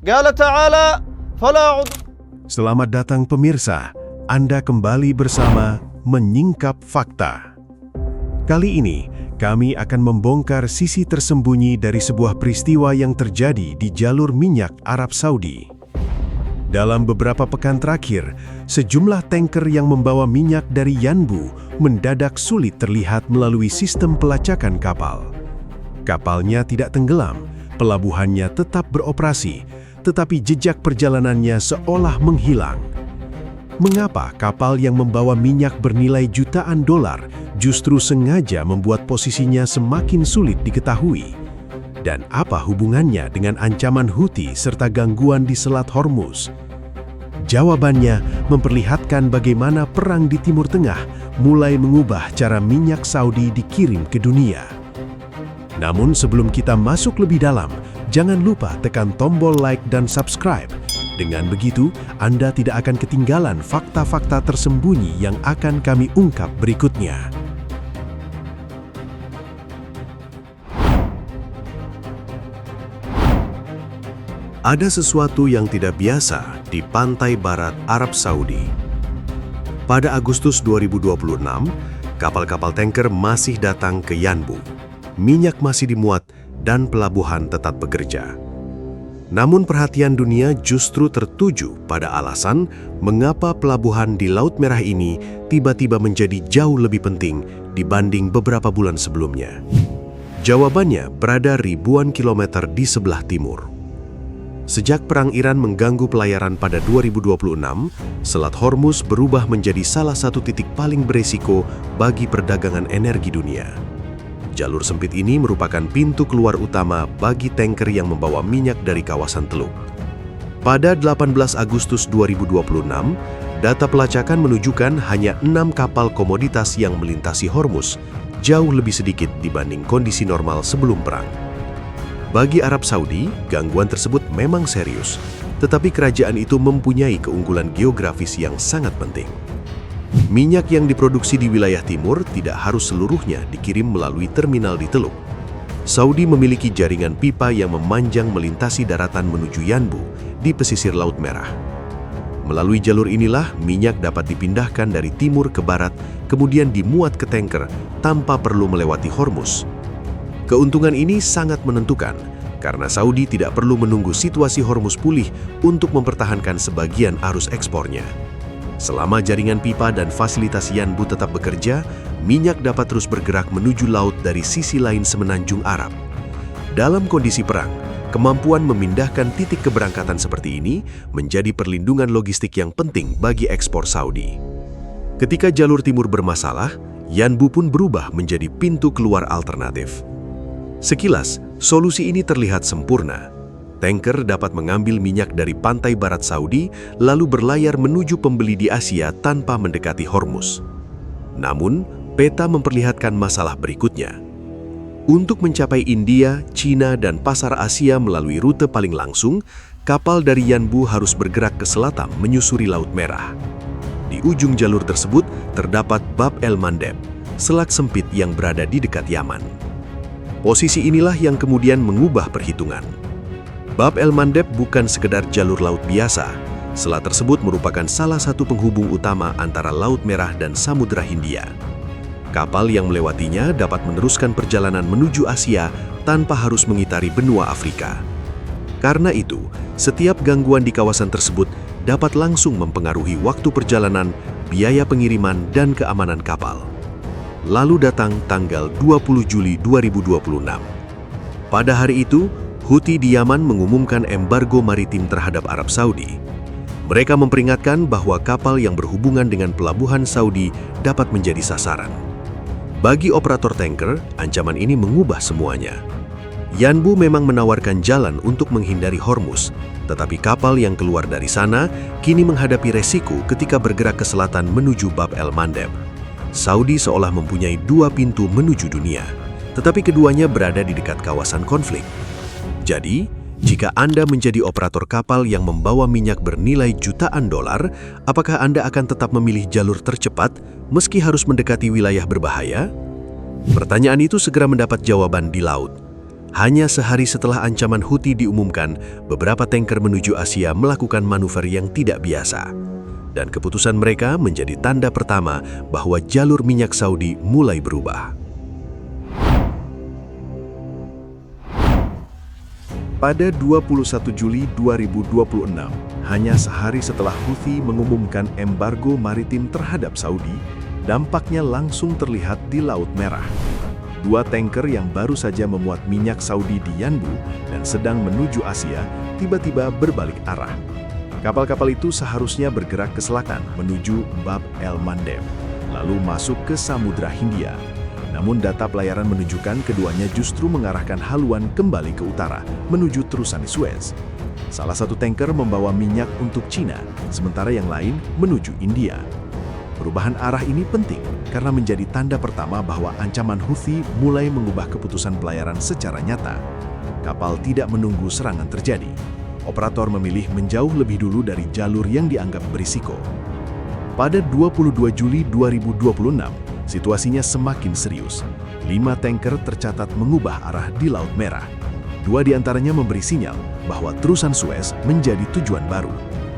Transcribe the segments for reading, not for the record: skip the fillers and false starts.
قال تعالى فلا عدوان. Selamat datang pemirsa, Anda kembali bersama Menyingkap Fakta. Kali ini, kami akan membongkar sisi tersembunyi dari sebuah peristiwa yang terjadi di jalur minyak Arab Saudi. Dalam beberapa pekan terakhir, sejumlah tanker yang membawa minyak dari Yanbu mendadak sulit terlihat melalui sistem pelacakan kapal. Kapalnya tidak tenggelam, pelabuhannya tetap beroperasi, tetapi jejak perjalanannya seolah menghilang. Mengapa kapal yang membawa minyak bernilai jutaan dolar justru sengaja membuat posisinya semakin sulit diketahui? Dan apa hubungannya dengan ancaman Houthi serta gangguan di Selat Hormuz? Jawabannya memperlihatkan bagaimana perang di Timur Tengah mulai mengubah cara minyak Saudi dikirim ke dunia. Namun sebelum kita masuk lebih dalam, jangan lupa tekan tombol like dan subscribe. Dengan begitu, Anda tidak akan ketinggalan fakta-fakta tersembunyi yang akan kami ungkap berikutnya. Ada sesuatu yang tidak biasa di pantai barat Arab Saudi. Pada Agustus 2026, kapal-kapal tanker masih datang ke Yanbu. Minyak masih dimuat dan pelabuhan tetap bekerja. Namun perhatian dunia justru tertuju pada alasan mengapa pelabuhan di Laut Merah ini tiba-tiba menjadi jauh lebih penting dibanding beberapa bulan sebelumnya. Jawabannya berada ribuan kilometer di sebelah timur. Sejak Perang Iran mengganggu pelayaran pada 2026, Selat Hormuz berubah menjadi salah satu titik paling beresiko bagi perdagangan energi dunia. Jalur sempit ini merupakan pintu keluar utama bagi tanker yang membawa minyak dari kawasan Teluk. Pada 18 Agustus 2026, data pelacakan menunjukkan hanya 6 kapal komoditas yang melintasi Hormuz, jauh lebih sedikit dibanding kondisi normal sebelum perang. Bagi Arab Saudi, gangguan tersebut memang serius, tetapi kerajaan itu mempunyai keunggulan geografis yang sangat penting. Minyak yang diproduksi di wilayah timur tidak harus seluruhnya dikirim melalui terminal di Teluk. Saudi memiliki jaringan pipa yang memanjang melintasi daratan menuju Yanbu di pesisir Laut Merah. Melalui jalur inilah minyak dapat dipindahkan dari timur ke barat, kemudian dimuat ke tanker tanpa perlu melewati Hormuz. Keuntungan ini sangat menentukan, karena Saudi tidak perlu menunggu situasi Hormuz pulih untuk mempertahankan sebagian arus ekspornya. Selama jaringan pipa dan fasilitas Yanbu tetap bekerja, minyak dapat terus bergerak menuju laut dari sisi lain semenanjung Arab. Dalam kondisi perang, kemampuan memindahkan titik keberangkatan seperti ini menjadi perlindungan logistik yang penting bagi ekspor Saudi. Ketika jalur timur bermasalah, Yanbu pun berubah menjadi pintu keluar alternatif. Sekilas, solusi ini terlihat sempurna. Tanker dapat mengambil minyak dari pantai barat Saudi lalu berlayar menuju pembeli di Asia tanpa mendekati Hormuz. Namun, peta memperlihatkan masalah berikutnya. Untuk mencapai India, Cina, dan pasar Asia melalui rute paling langsung, kapal dari Yanbu harus bergerak ke selatan menyusuri Laut Merah. Di ujung jalur tersebut terdapat Bab el-Mandeb, selat sempit yang berada di dekat Yaman. Posisi inilah yang kemudian mengubah perhitungan. Bab el-Mandeb bukan sekedar jalur laut biasa. Selat tersebut merupakan salah satu penghubung utama antara Laut Merah dan Samudra Hindia. Kapal yang melewatinya dapat meneruskan perjalanan menuju Asia tanpa harus mengitari benua Afrika. Karena itu, setiap gangguan di kawasan tersebut dapat langsung mempengaruhi waktu perjalanan, biaya pengiriman, dan keamanan kapal. Lalu datang tanggal 20 Juli 2026. Pada hari itu, Houthi di Yaman mengumumkan embargo maritim terhadap Arab Saudi. Mereka memperingatkan bahwa kapal yang berhubungan dengan pelabuhan Saudi dapat menjadi sasaran. Bagi operator tanker, ancaman ini mengubah semuanya. Yanbu memang menawarkan jalan untuk menghindari Hormuz, tetapi kapal yang keluar dari sana kini menghadapi resiko ketika bergerak ke selatan menuju Bab el-Mandeb. Saudi seolah mempunyai dua pintu menuju dunia, tetapi keduanya berada di dekat kawasan konflik. Jadi, jika Anda menjadi operator kapal yang membawa minyak bernilai jutaan dolar, apakah Anda akan tetap memilih jalur tercepat meski harus mendekati wilayah berbahaya? Pertanyaan itu segera mendapat jawaban di laut. Hanya sehari setelah ancaman Houthi diumumkan, beberapa tanker menuju Asia melakukan manuver yang tidak biasa. Dan keputusan mereka menjadi tanda pertama bahwa jalur minyak Saudi mulai berubah. Pada 21 Juli 2026, hanya sehari setelah Houthi mengumumkan embargo maritim terhadap Saudi, dampaknya langsung terlihat di Laut Merah. Dua tanker yang baru saja memuat minyak Saudi di Yanbu dan sedang menuju Asia tiba-tiba berbalik arah. Kapal-kapal itu seharusnya bergerak ke selatan menuju Bab el-Mandeb, lalu masuk ke Samudra Hindia. Namun data pelayaran menunjukkan keduanya justru mengarahkan haluan kembali ke utara menuju terusan Suez. Salah satu tanker membawa minyak untuk Cina, sementara yang lain menuju India. Perubahan arah ini penting karena menjadi tanda pertama bahwa ancaman Houthi mulai mengubah keputusan pelayaran secara nyata. Kapal tidak menunggu serangan terjadi. Operator memilih menjauh lebih dulu dari jalur yang dianggap berisiko. Pada 22 Juli 2026, situasinya semakin serius. 5 tanker tercatat mengubah arah di Laut Merah. 2 diantaranya memberi sinyal bahwa terusan Suez menjadi tujuan baru.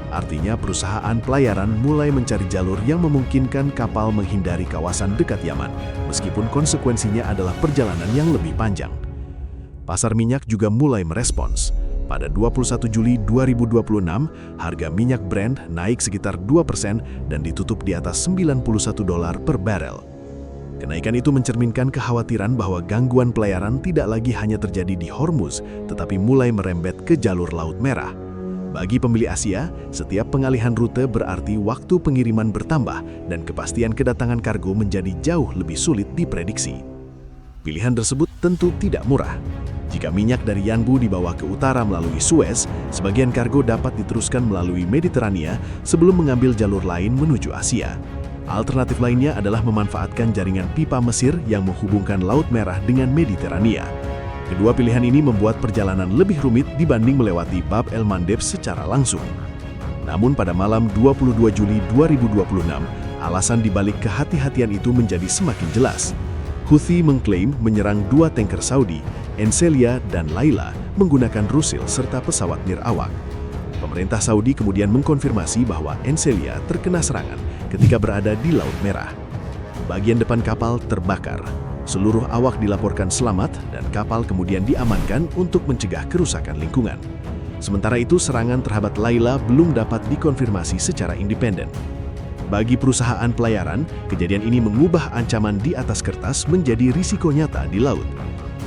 Artinya perusahaan pelayaran mulai mencari jalur yang memungkinkan kapal menghindari kawasan dekat Yaman, meskipun konsekuensinya adalah perjalanan yang lebih panjang. Pasar minyak juga mulai merespons. Pada 21 Juli 2026, harga minyak Brent naik sekitar 2% dan ditutup di atas $91 per barel. Kenaikan itu mencerminkan kekhawatiran bahwa gangguan pelayaran tidak lagi hanya terjadi di Hormuz, tetapi mulai merembet ke jalur Laut Merah. Bagi pembeli Asia, setiap pengalihan rute berarti waktu pengiriman bertambah dan kepastian kedatangan kargo menjadi jauh lebih sulit diprediksi. Pilihan tersebut tentu tidak murah. Jika minyak dari Yanbu dibawa ke utara melalui Suez, sebagian kargo dapat diteruskan melalui Mediterania sebelum mengambil jalur lain menuju Asia. Alternatif lainnya adalah memanfaatkan jaringan pipa Mesir yang menghubungkan Laut Merah dengan Mediterania. Kedua pilihan ini membuat perjalanan lebih rumit dibanding melewati Bab el-Mandeb secara langsung. Namun pada malam 22 Juli 2026, alasan dibalik kehati-hatian itu menjadi semakin jelas. Houthi mengklaim menyerang 2 tanker Saudi, Enselia dan Laila, menggunakan rusil serta pesawat nirawak. Pemerintah Saudi kemudian mengkonfirmasi bahwa Enselia terkena serangan ketika berada di Laut Merah. Bagian depan kapal terbakar. Seluruh awak dilaporkan selamat dan kapal kemudian diamankan untuk mencegah kerusakan lingkungan. Sementara itu, serangan terhadap Laila belum dapat dikonfirmasi secara independen. Bagi perusahaan pelayaran, kejadian ini mengubah ancaman di atas kertas menjadi risiko nyata di laut.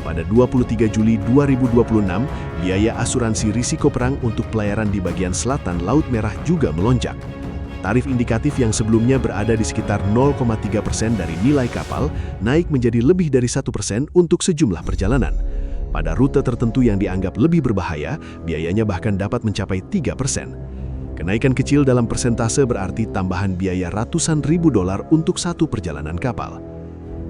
Pada 23 Juli 2026, biaya asuransi risiko perang untuk pelayaran di bagian selatan Laut Merah juga melonjak. Tarif indikatif yang sebelumnya berada di sekitar 0,3% dari nilai kapal naik menjadi lebih dari 1% untuk sejumlah perjalanan. Pada rute tertentu yang dianggap lebih berbahaya, biayanya bahkan dapat mencapai 3%. Kenaikan kecil dalam persentase berarti tambahan biaya ratusan ribu dolar untuk satu perjalanan kapal.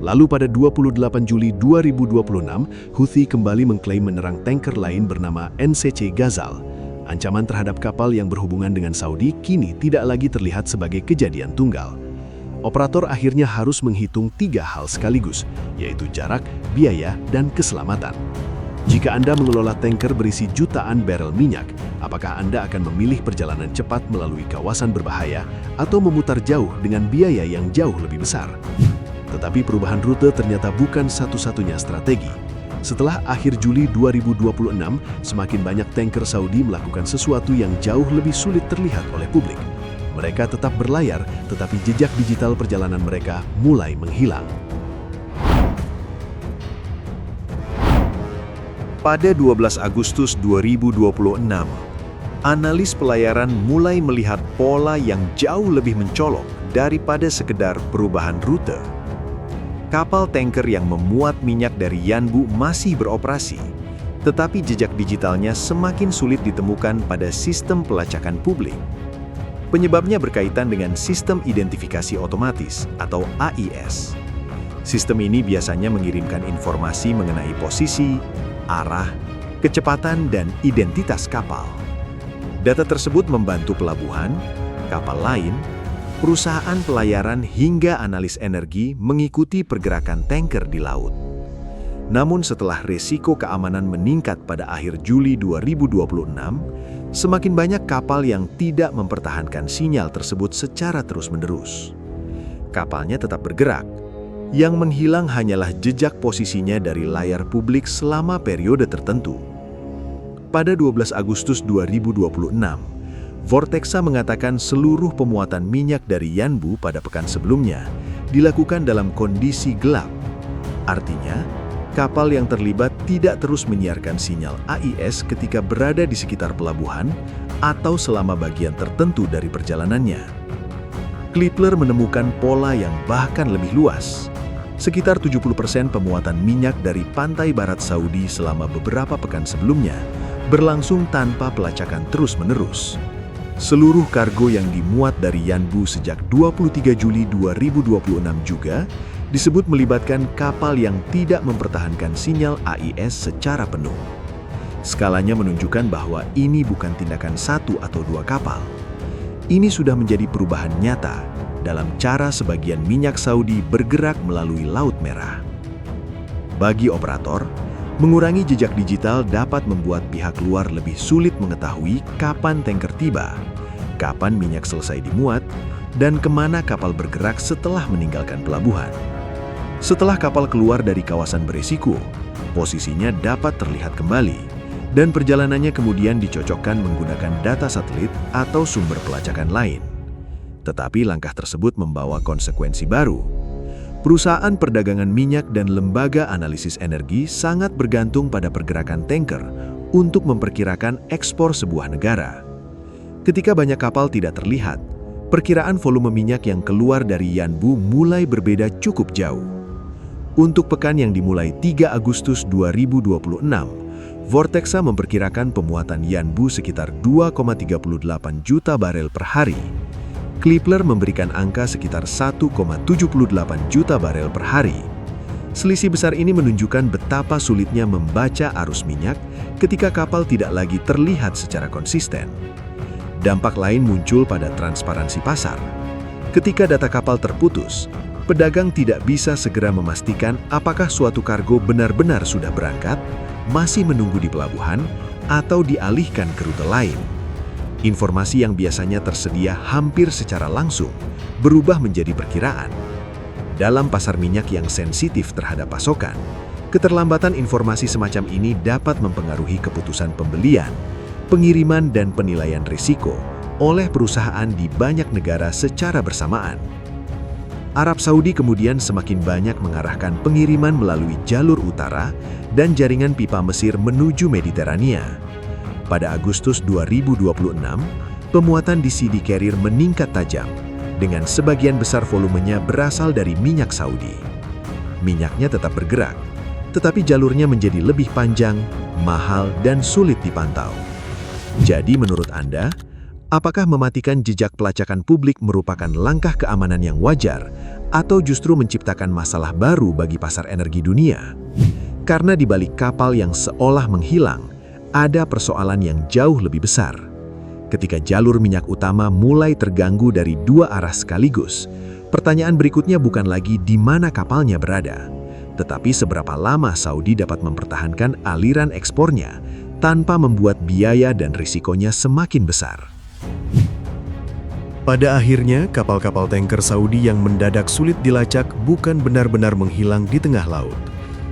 Lalu pada 28 Juli 2026, Houthi kembali mengklaim menyerang tanker lain bernama NCC Ghazal. Ancaman terhadap kapal yang berhubungan dengan Saudi kini tidak lagi terlihat sebagai kejadian tunggal. Operator akhirnya harus menghitung 3 hal sekaligus, yaitu jarak, biaya, dan keselamatan. Jika Anda mengelola tanker berisi jutaan barel minyak, apakah Anda akan memilih perjalanan cepat melalui kawasan berbahaya atau memutar jauh dengan biaya yang jauh lebih besar? Tetapi perubahan rute ternyata bukan satu-satunya strategi. Setelah akhir Juli 2026, semakin banyak tanker Saudi melakukan sesuatu yang jauh lebih sulit terlihat oleh publik. Mereka tetap berlayar, tetapi jejak digital perjalanan mereka mulai menghilang. Pada 12 Agustus 2026, analis pelayaran mulai melihat pola yang jauh lebih mencolok daripada sekedar perubahan rute. Kapal tanker yang memuat minyak dari Yanbu masih beroperasi, tetapi jejak digitalnya semakin sulit ditemukan pada sistem pelacakan publik. Penyebabnya berkaitan dengan sistem identifikasi otomatis atau AIS. Sistem ini biasanya mengirimkan informasi mengenai posisi, arah, kecepatan, dan identitas kapal. Data tersebut membantu pelabuhan, kapal lain, perusahaan pelayaran hingga analis energi mengikuti pergerakan tanker di laut. Namun setelah resiko keamanan meningkat pada akhir Juli 2026, semakin banyak kapal yang tidak mempertahankan sinyal tersebut secara terus-menerus. Kapalnya tetap bergerak. Yang menghilang hanyalah jejak posisinya dari layar publik selama periode tertentu. Pada 12 Agustus 2026, Vortexa mengatakan seluruh pemuatan minyak dari Yanbu pada pekan sebelumnya dilakukan dalam kondisi gelap. Artinya, kapal yang terlibat tidak terus menyiarkan sinyal AIS ketika berada di sekitar pelabuhan atau selama bagian tertentu dari perjalanannya. Klippler menemukan pola yang bahkan lebih luas. Sekitar 70% pemuatan minyak dari pantai barat Saudi selama beberapa pekan sebelumnya berlangsung tanpa pelacakan terus-menerus. Seluruh kargo yang dimuat dari Yanbu sejak 23 Juli 2026 juga disebut melibatkan kapal yang tidak mempertahankan sinyal AIS secara penuh. Skalanya menunjukkan bahwa ini bukan tindakan satu atau dua kapal. Ini sudah menjadi perubahan nyata dalam cara sebagian minyak Saudi bergerak melalui Laut Merah. Bagi operator, mengurangi jejak digital dapat membuat pihak luar lebih sulit mengetahui kapan tanker tiba, kapan minyak selesai dimuat, dan kemana kapal bergerak setelah meninggalkan pelabuhan. Setelah kapal keluar dari kawasan berisiko, posisinya dapat terlihat kembali, dan perjalanannya kemudian dicocokkan menggunakan data satelit atau sumber pelacakan lain. Tetapi langkah tersebut membawa konsekuensi baru. Perusahaan perdagangan minyak dan lembaga analisis energi sangat bergantung pada pergerakan tanker untuk memperkirakan ekspor sebuah negara. Ketika banyak kapal tidak terlihat, perkiraan volume minyak yang keluar dari Yanbu mulai berbeda cukup jauh. Untuk pekan yang dimulai 3 Agustus 2026, Vortexa memperkirakan pemuatan Yanbu sekitar 2,38 juta barel per hari. Klippler memberikan angka sekitar 1,78 juta barel per hari. Selisih besar ini menunjukkan betapa sulitnya membaca arus minyak ketika kapal tidak lagi terlihat secara konsisten. Dampak lain muncul pada transparansi pasar. Ketika data kapal terputus, pedagang tidak bisa segera memastikan apakah suatu kargo benar-benar sudah berangkat, masih menunggu di pelabuhan, atau dialihkan ke rute lain. Informasi yang biasanya tersedia hampir secara langsung berubah menjadi perkiraan. Dalam pasar minyak yang sensitif terhadap pasokan, keterlambatan informasi semacam ini dapat mempengaruhi keputusan pembelian, pengiriman, dan penilaian risiko oleh perusahaan di banyak negara secara bersamaan. Arab Saudi kemudian semakin banyak mengarahkan pengiriman melalui jalur utara dan jaringan pipa Mesir menuju Mediterania. Pada Agustus 2026, pemuatan di CD Carrier meningkat tajam, dengan sebagian besar volumenya berasal dari minyak Saudi. Minyaknya tetap bergerak, tetapi jalurnya menjadi lebih panjang, mahal, dan sulit dipantau. Jadi menurut Anda, apakah mematikan jejak pelacakan publik merupakan langkah keamanan yang wajar, atau justru menciptakan masalah baru bagi pasar energi dunia? Karena di balik kapal yang seolah menghilang, ada persoalan yang jauh lebih besar. Ketika jalur minyak utama mulai terganggu dari dua arah sekaligus, pertanyaan berikutnya bukan lagi di mana kapalnya berada, tetapi seberapa lama Saudi dapat mempertahankan aliran ekspornya tanpa membuat biaya dan risikonya semakin besar. Pada akhirnya, kapal-kapal tanker Saudi yang mendadak sulit dilacak bukan benar-benar menghilang di tengah laut.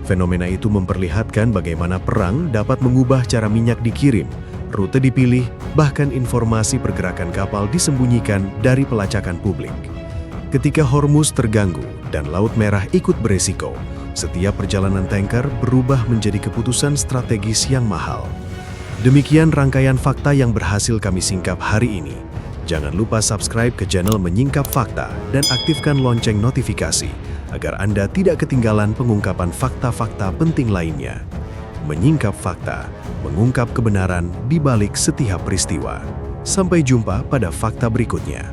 Fenomena itu memperlihatkan bagaimana perang dapat mengubah cara minyak dikirim, rute dipilih, bahkan informasi pergerakan kapal disembunyikan dari pelacakan publik. Ketika Hormuz terganggu dan Laut Merah ikut beresiko, setiap perjalanan tanker berubah menjadi keputusan strategis yang mahal. Demikian rangkaian fakta yang berhasil kami singkap hari ini. Jangan lupa subscribe ke channel Menyingkap Fakta dan aktifkan lonceng notifikasi agar Anda tidak ketinggalan pengungkapan fakta-fakta penting lainnya. Menyingkap Fakta, mengungkap kebenaran di balik setiap peristiwa. Sampai jumpa pada fakta berikutnya.